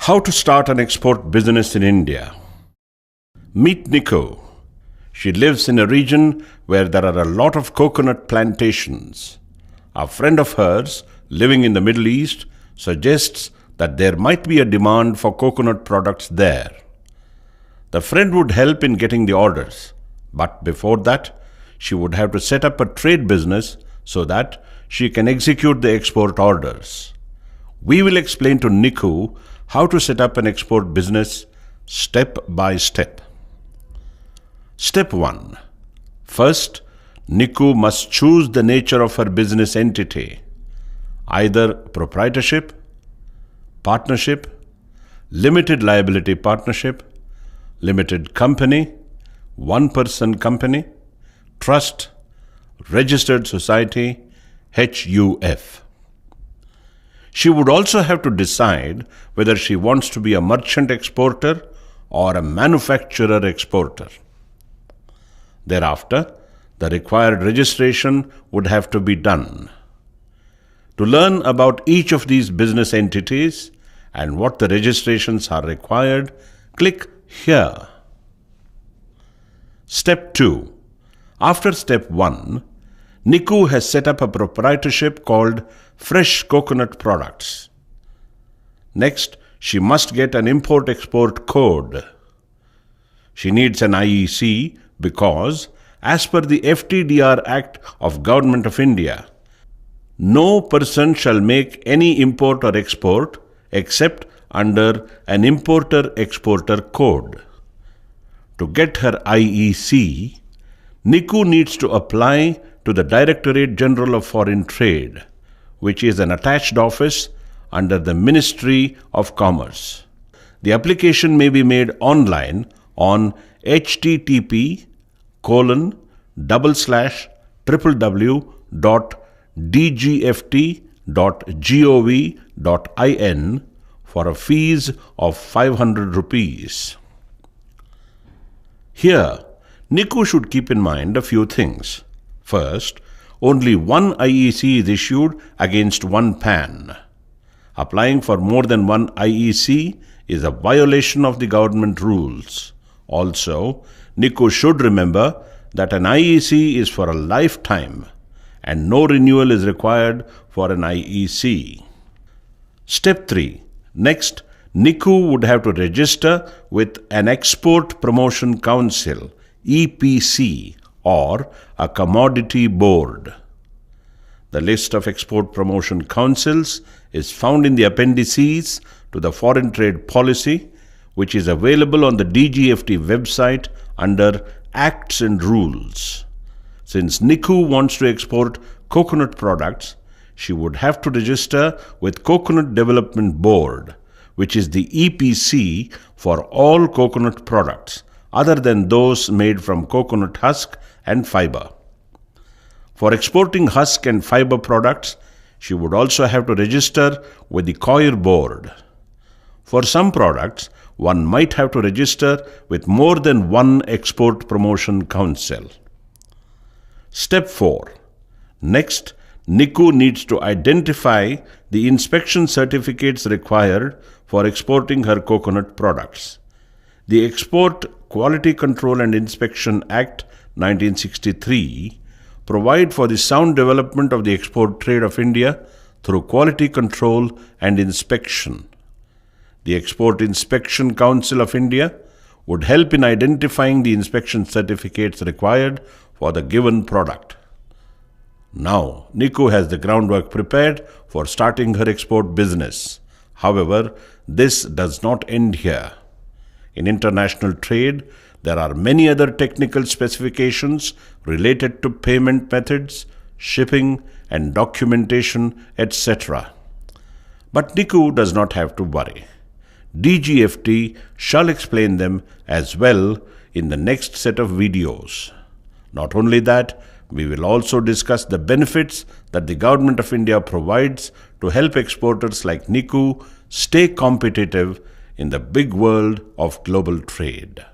How to start an export business in India. Meet Nico. She lives in a region where there are a lot of coconut plantations. A friend of hers, living in the Middle East, suggests that there might be a demand for coconut products there. The friend would help in getting the orders, but before that, she would have to set up a trade business so that she can execute the export orders. We will explain to Nico how to set up an export business step by step. Step 1. First, Nico must choose the nature of her business entity, either proprietorship, partnership, limited liability partnership, limited company, one-person company, trust, registered society, HUF. She would also have to decide whether she wants to be a merchant exporter or a manufacturer exporter. Thereafter, the required registration would have to be done. To learn about each of these business entities and what the registrations are required, click here. Step 2. After Step 1, Nico has set up a proprietorship called Fresh Coconut Products. Next, she must get an import-export code. She needs an IEC because, as per the FTDR Act of Government of India, no person shall make any import or export except under an importer-exporter code. To get her IEC, Nico needs to apply to the Directorate General of Foreign Trade, which is an attached office under the Ministry of Commerce. The application may be made online on http://www.dgft.gov.in for a fees of 500 rupees. Here, Nico should keep in mind a few things. First, only one IEC is issued against one PAN. Applying for more than one IEC is a violation of the government rules. Also, Nico should remember that an IEC is for a lifetime and no renewal is required for an IEC. Step 3. Next, Nico would have to register with an Export Promotion Council, EPC, or a commodity board. The list of export promotion councils is found in the appendices to the Foreign Trade Policy, which is available on the DGFT website under Acts and Rules. Since Nico wants to export coconut products, she would have to register with Coconut Development Board, which is the EPC for all coconut products other than those made from coconut husk and fiber. For exporting husk and fiber products, she would also have to register with the COURCE board. For some products, one might have to register with more than one export promotion council. Step 4. Next, Nico needs to identify the inspection certificates required for exporting her coconut products. The Export Quality Control and Inspection Act 1963 provide for the sound development of the export trade of India through quality control and inspection. The Export Inspection Council of India would help in identifying the inspection certificates required for the given product. Now, Nico has the groundwork prepared for starting her export business. However, this does not end here. In international trade, there are many other technical specifications related to payment methods, shipping, and documentation, etc. But Nico does not have to worry. DGFT shall explain them as well in the next set of videos. Not only that, we will also discuss the benefits that the Government of India provides to help exporters like Nico stay competitive in the big world of global trade.